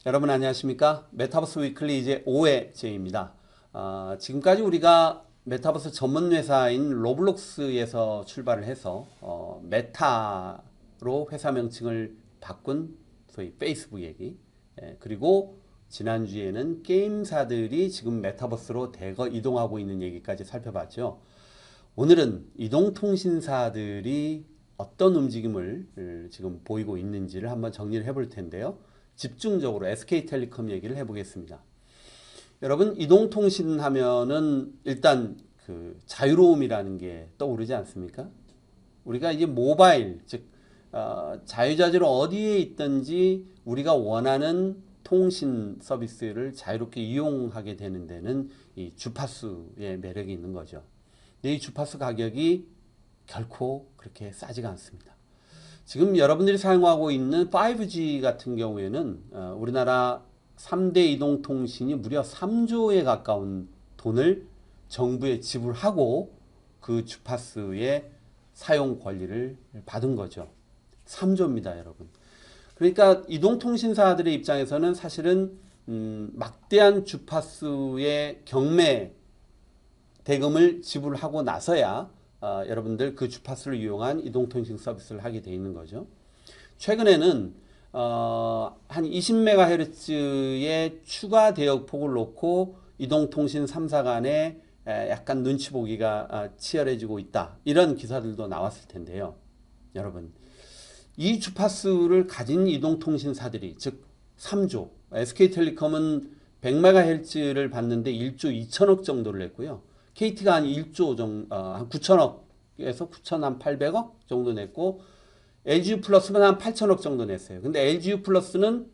여러분 안녕하십니까? 메타버스 위클리 이제 5회째입니다. 지금까지 우리가 메타버스 전문 회사인 로블록스에서 출발을 해서 메타로 회사 명칭을 바꾼 소위 페이스북 얘기, 그리고 지난주에는 게임사들이 지금 메타버스로 대거 이동하고 있는 얘기까지 살펴봤죠. 오늘은 이동통신사들이 어떤 움직임을 지금 보이고 있는지를 한번 정리를 해볼 텐데요. 집중적으로 SK텔레콤 얘기를 해보겠습니다. 여러분, 이동통신 하면은 일단 그 자유로움이라는 게 떠오르지 않습니까? 우리가 이제 모바일, 즉 자유자재로 어디에 있든지 우리가 원하는 통신 서비스를 자유롭게 이용하게 되는 데는 이 주파수의 매력이 있는 거죠. 근데 이 주파수 가격이 결코 그렇게 싸지가 않습니다. 지금 여러분들이 사용하고 있는 5G 같은 경우에는 우리나라 3대 이동통신이 무려 3조에 가까운 돈을 정부에 지불하고 그 주파수의 사용 권리를 받은 거죠. 3조입니다, 여러분. 그러니까 이동통신사들의 입장에서는 사실은 막대한 주파수의 경매 대금을 지불하고 나서야 여러분들 그 주파수를 이용한 이동통신 서비스를 하게 돼 있는 거죠. 최근에는 한 20MHz의 추가 대역폭을 놓고 이동통신 3사 간에 약간 눈치 보기가 치열해지고 있다. 이런 기사들도 나왔을 텐데요. 여러분, 이 주파수를 가진 이동통신사들이 즉 3조, SK텔레콤은 100MHz를 받는데 1조 2천억 정도를 냈고요. KT가 한 1조 정도, 한 9천억에서 9,800억 정도 냈고, LGU 플러스는 한 8천억 정도 냈어요. 근데 LGU 플러스는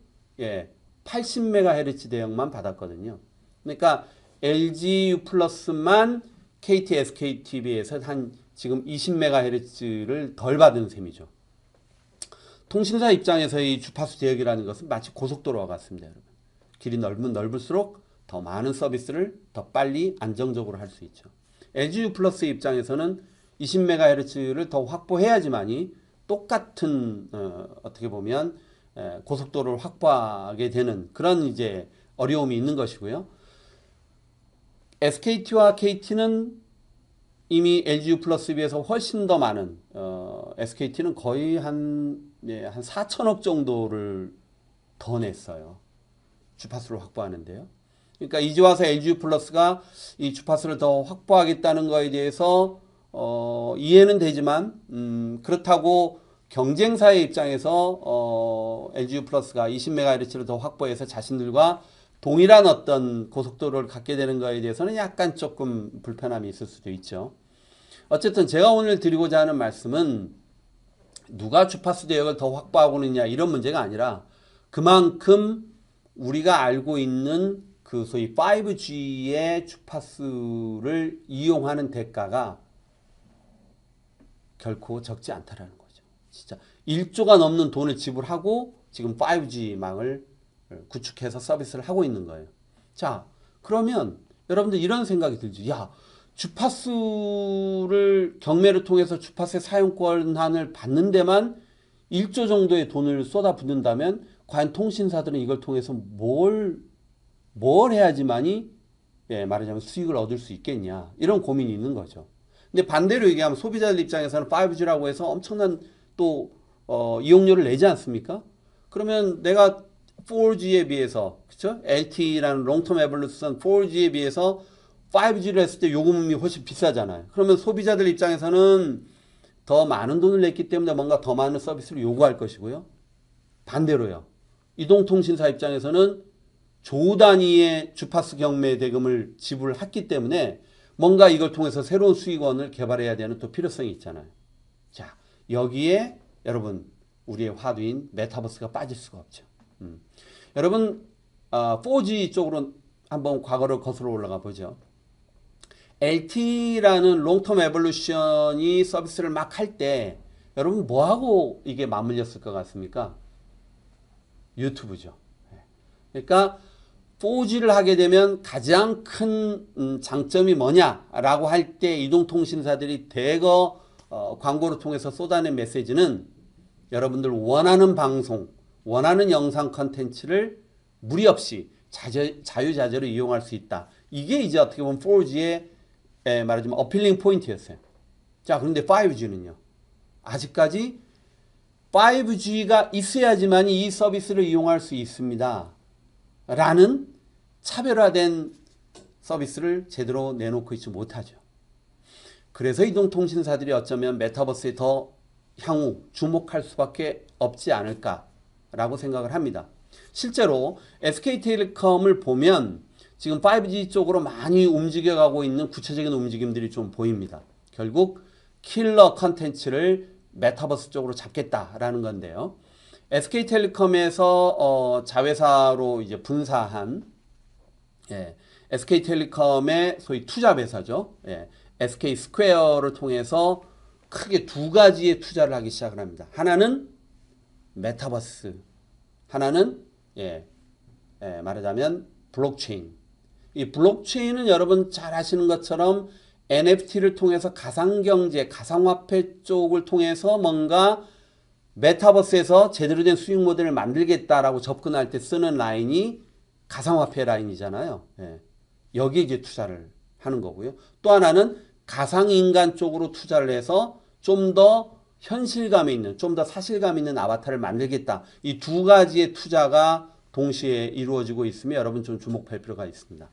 80MHz 대역만 받았거든요. 그러니까 LGU 플러스만 KT, SKT에 비해서 한 지금 20MHz를 덜 받은 셈이죠. 통신사 입장에서 이 주파수 대역이라는 것은 마치 고속도로와 같습니다, 여러분. 길이 넓으면 넓을수록 더 많은 서비스를 더 빨리 안정적으로 할 수 있죠. LGU 플러스 입장에서는 20MHz를 더 확보해야지만이 똑같은 어떻게 보면 고속도로를 확보하게 되는 그런 이제 어려움이 있는 것이고요. SKT와 KT는 이미 LGU 플러스에 비해서 훨씬 더 많은 SKT는 거의 한 4천억 정도를 더 냈어요. 주파수를 확보하는데요. 그러니까 이제 와서 LGU 플러스가 이 주파수를 더 확보하겠다는 거에 대해서 이해는 되지만 그렇다고 경쟁사의 입장에서 LGU 플러스가 20MHz를 더 확보해서 자신들과 동일한 어떤 고속도로를 갖게 되는 거에 대해서는 약간 조금 불편함이 있을 수도 있죠. 어쨌든 제가 오늘 드리고자 하는 말씀은 누가 주파수 대역을 더 확보하고 있느냐 이런 문제가 아니라 그만큼 우리가 알고 있는 그 소위 5G의 주파수를 이용하는 대가가 결코 적지 않다라는 거죠. 진짜 1조가 넘는 돈을 지불하고 지금 5G망을 구축해서 서비스를 하고 있는 거예요. 자, 그러면 여러분들 이런 생각이 들죠. 야, 주파수를 경매를 통해서 주파수의 사용권한을 받는 데만 1조 정도의 돈을 쏟아붓는다면 과연 통신사들은 이걸 통해서 뭘 해야지만이 말하자면 수익을 얻을 수 있겠냐 이런 고민이 있는 거죠. 근데 반대로 얘기하면 소비자들 입장에서는 5G라고 해서 엄청난 또 이용료를 내지 않습니까? 그러면 내가 4G에 비해서 그렇죠? LTE라는 롱텀 에볼루션 4G에 비해서 5G를 했을 때 요금이 훨씬 비싸잖아요. 그러면 소비자들 입장에서는 더 많은 돈을 냈기 때문에 뭔가 더 많은 서비스를 요구할 것이고요. 반대로요. 이동통신사 입장에서는 조 단위의 주파수 경매 대금을 지불했기 때문에 뭔가 이걸 통해서 새로운 수익원을 개발해야 되는 또 필요성이 있잖아요. 자, 여기에 여러분 우리의 화두인 메타버스가 빠질 수가 없죠. 여러분 4G 쪽으로 한번 과거를 거슬러 올라가 보죠. LTE라는 롱텀 에볼루션이 서비스를 막 할 때 여러분 뭐하고 이게 맞물렸을 것 같습니까? 유튜브죠. 그러니까 4G를 하게 되면 가장 큰 장점이 뭐냐라고 할 때 이동통신사들이 대거 광고를 통해서 쏟아낸 메시지는 여러분들 원하는 방송, 원하는 영상 컨텐츠를 무리 없이 자유자재로 이용할 수 있다. 이게 이제 어떻게 보면 4G의 말하자면 어필링 포인트였어요. 자, 그런데 5G는요. 아직까지 5G가 있어야지만 이 서비스를 이용할 수 있습니다. 라는 차별화된 서비스를 제대로 내놓고 있지 못하죠. 그래서 이동통신사들이 어쩌면 메타버스에 더 향후 주목할 수밖에 없지 않을까라고 생각을 합니다. 실제로 SK텔레콤을 보면 지금 5G 쪽으로 많이 움직여가고 있는 구체적인 움직임들이 좀 보입니다. 결국 킬러 컨텐츠를 메타버스 쪽으로 잡겠다라는 건데요. SK텔레콤에서 자회사로 이제 분사한 SK텔레콤의 소위 투자회사죠. SK스퀘어를 통해서 크게 두 가지의 투자를 하기 시작을 합니다. 하나는 메타버스, 하나는 말하자면 블록체인. 이 블록체인은 여러분 잘 아시는 것처럼 NFT를 통해서 가상경제, 가상화폐 쪽을 통해서 뭔가 메타버스에서 제대로 된 수익 모델을 만들겠다라고 접근할 때 쓰는 라인이 가상화폐 라인이잖아요. 여기에 이제 투자를 하는 거고요. 또 하나는 가상인간 쪽으로 투자를 해서 좀 더 현실감 있는, 좀 더 사실감 있는 아바타를 만들겠다. 이 두 가지의 투자가 동시에 이루어지고 있으며 여러분 좀 주목할 필요가 있습니다.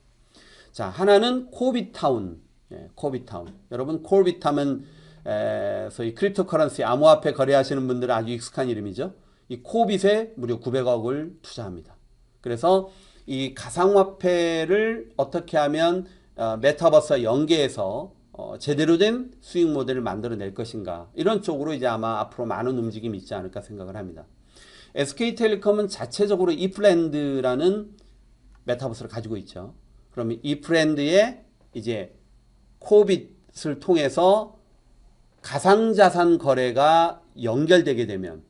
자, 하나는 코빗타운. 코빗타운. 여러분 코빗타운 소위 크립토커런시 암호화폐 거래하시는 분들은 아주 익숙한 이름이죠. 이 코빗에 무려 900억을 투자합니다. 그래서 이 가상화폐를 어떻게 하면 메타버스와 연계해서 제대로 된 수익 모델을 만들어낼 것인가, 이런 쪽으로 이제 아마 앞으로 많은 움직임이 있지 않을까 생각을 합니다. SK텔레콤은 자체적으로 이프랜드라는 메타버스를 가지고 있죠. 그러면 이프랜드에 이제 코빗을 통해서 가상자산 거래가 연결되게 되면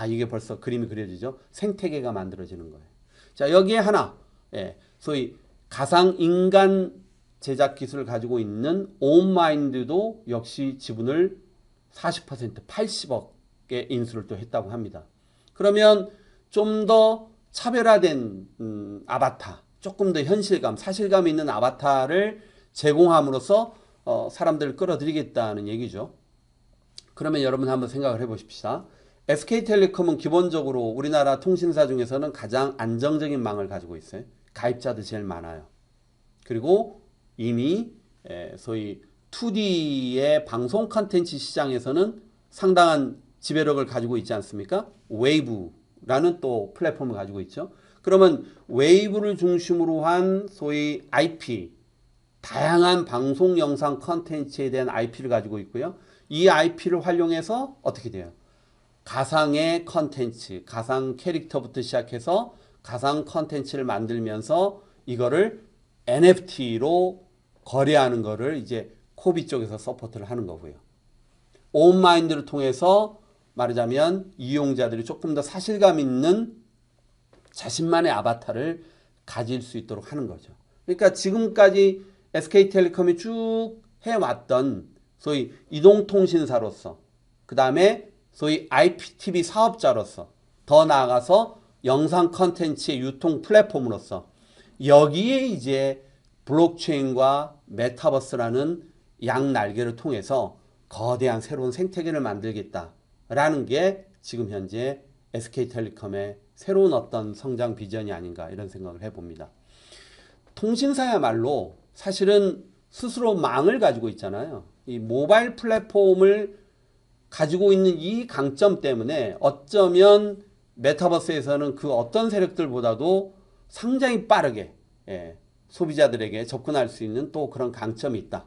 이게 벌써 그림이 그려지죠. 생태계가 만들어지는 거예요. 자, 여기에 하나 소위 가상인간 제작 기술을 가지고 있는 온마인드도 역시 지분을 40% 80억의 인수를 또 했다고 합니다. 그러면 좀 더 차별화된 아바타, 조금 더 현실감, 사실감 있는 아바타를 제공함으로써 사람들을 끌어들이겠다는 얘기죠. 그러면 여러분 한번 생각을 해보십시다. SK텔레콤은 기본적으로 우리나라 통신사 중에서는 가장 안정적인 망을 가지고 있어요. 가입자도 제일 많아요. 그리고 이미 소위 2D의 방송 컨텐츠 시장에서는 상당한 지배력을 가지고 있지 않습니까? 웨이브라는 또 플랫폼을 가지고 있죠. 그러면 웨이브를 중심으로 한 소위 IP, 다양한 방송 영상 컨텐츠에 대한 IP를 가지고 있고요. 이 IP를 활용해서 어떻게 돼요? 가상의 컨텐츠, 가상 캐릭터부터 시작해서 가상 컨텐츠를 만들면서 이거를 NFT로 거래하는 거를 이제 코비 쪽에서 서포트를 하는 거고요. 온마인드를 통해서 말하자면 이용자들이 조금 더 사실감 있는 자신만의 아바타를 가질 수 있도록 하는 거죠. 그러니까 지금까지 SK텔레콤이 쭉 해왔던 소위 이동통신사로서, 그 다음에 소위 IPTV 사업자로서, 더 나아가서 영상 컨텐츠의 유통 플랫폼으로서 여기에 이제 블록체인과 메타버스라는 양날개를 통해서 거대한 새로운 생태계를 만들겠다라는 게 지금 현재 SK텔레콤의 새로운 어떤 성장 비전이 아닌가, 이런 생각을 해봅니다. 통신사야말로 사실은 스스로 망을 가지고 있잖아요. 이 모바일 플랫폼을 가지고 있는 이 강점 때문에 어쩌면 메타버스에서는 그 어떤 세력들보다도 상당히 빠르게 소비자들에게 접근할 수 있는 또 그런 강점이 있다.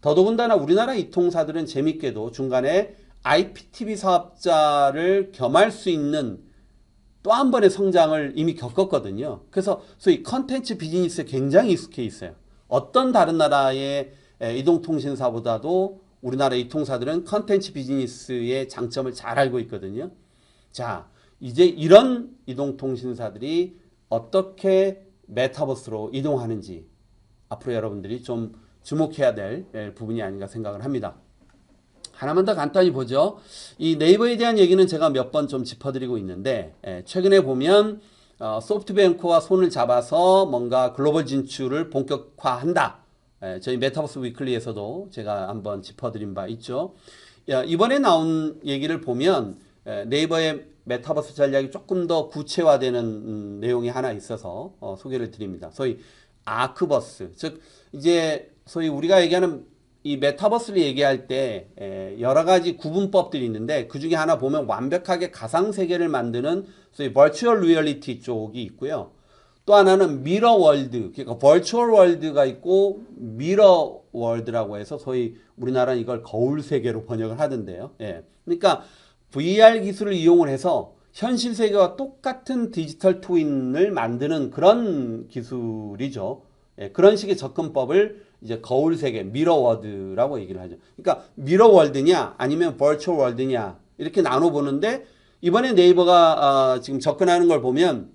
더더군다나 우리나라 이통사들은 재밌게도 중간에 IPTV 사업자를 겸할 수 있는 또 한 번의 성장을 이미 겪었거든요. 그래서 소위 컨텐츠 비즈니스에 굉장히 익숙해 있어요. 어떤 다른 나라의 이동통신사보다도 우리나라 이통사들은 컨텐츠 비즈니스의 장점을 잘 알고 있거든요. 자, 이제 이런 이동통신사들이 어떻게 메타버스로 이동하는지 앞으로 여러분들이 좀 주목해야 될 부분이 아닌가 생각을 합니다. 하나만 더 간단히 보죠. 이 네이버에 대한 얘기는 제가 몇 번 좀 짚어드리고 있는데 최근에 보면 소프트뱅크와 손을 잡아서 뭔가 글로벌 진출을 본격화한다. 저희 메타버스 위클리에서도 제가 한번 짚어드린 바 있죠. 이번에 나온 얘기를 보면 네이버의 메타버스 전략이 조금 더 구체화되는 내용이 하나 있어서 소개를 드립니다. 소위 아크버스, 즉 이제 소위 우리가 얘기하는 이 메타버스를 얘기할 때 여러 가지 구분법들이 있는데 그 중에 하나 보면 완벽하게 가상 세계를 만드는 소위 버추얼 리얼리티 쪽이 있고요. 또 하나는 미러 월드, 그러니까 버추얼 월드가 있고 미러 월드라고 해서 소위 우리나라는 이걸 거울 세계로 번역을 하던데요. 그러니까 VR 기술을 이용을 해서 현실 세계와 똑같은 디지털 트윈을 만드는 그런 기술이죠. 그런 식의 접근법을 이제 거울 세계, 미러 월드라고 얘기를 하죠. 그러니까 미러 월드냐 아니면 버추얼 월드냐 이렇게 나눠 보는데 이번에 네이버가 지금 접근하는 걸 보면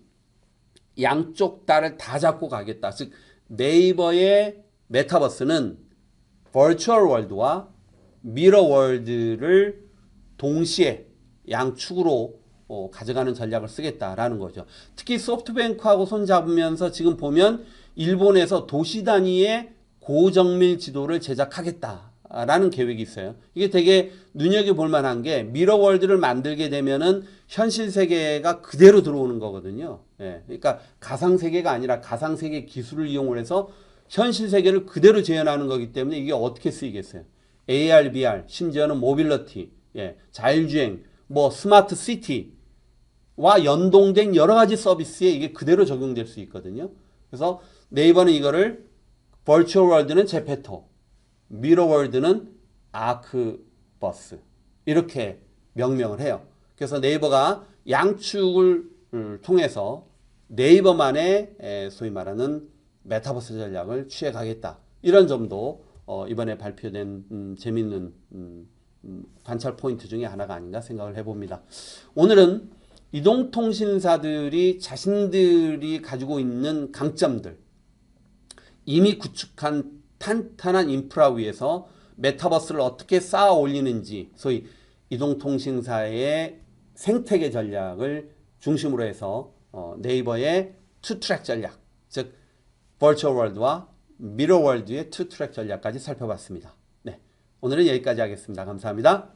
양쪽 달을 다 잡고 가겠다. 즉 네이버의 메타버스는 버추얼 월드와 미러 월드를 동시에 양축으로 가져가는 전략을 쓰겠다라는 거죠. 특히 소프트뱅크하고 손잡으면서 지금 보면 일본에서 도시 단위의 고정밀 지도를 제작하겠다라는 계획이 있어요. 이게 되게 눈여겨볼 만한 게 미러월드를 만들게 되면은 현실 세계가 그대로 들어오는 거거든요. 그러니까 가상세계가 아니라 가상세계 기술을 이용해서 현실 세계를 그대로 재현하는 거기 때문에 이게 어떻게 쓰이겠어요? AR, VR, 심지어는 모빌리티, 자율주행, 뭐 스마트 시티와 연동된 여러 가지 서비스에 이게 그대로 적용될 수 있거든요. 그래서 네이버는 이거를 버추얼 월드는 제페토, 미러 월드는 아크버스 이렇게 명명을 해요. 그래서 네이버가 양축을 통해서 네이버만의 소위 말하는 메타버스 전략을 취해가겠다. 이런 점도 이번에 발표된 재미있는 관찰 포인트 중에 하나가 아닌가 생각을 해봅니다. 오늘은 이동통신사들이 자신들이 가지고 있는 강점들, 이미 구축한 탄탄한 인프라 위에서 메타버스를 어떻게 쌓아 올리는지, 소위 이동통신사의 생태계 전략을 중심으로 해서 네이버의 투트랙 전략, 즉 버추얼 월드와 미러 월드의 투트랙 전략까지 살펴봤습니다. 네, 오늘은 여기까지 하겠습니다. 감사합니다.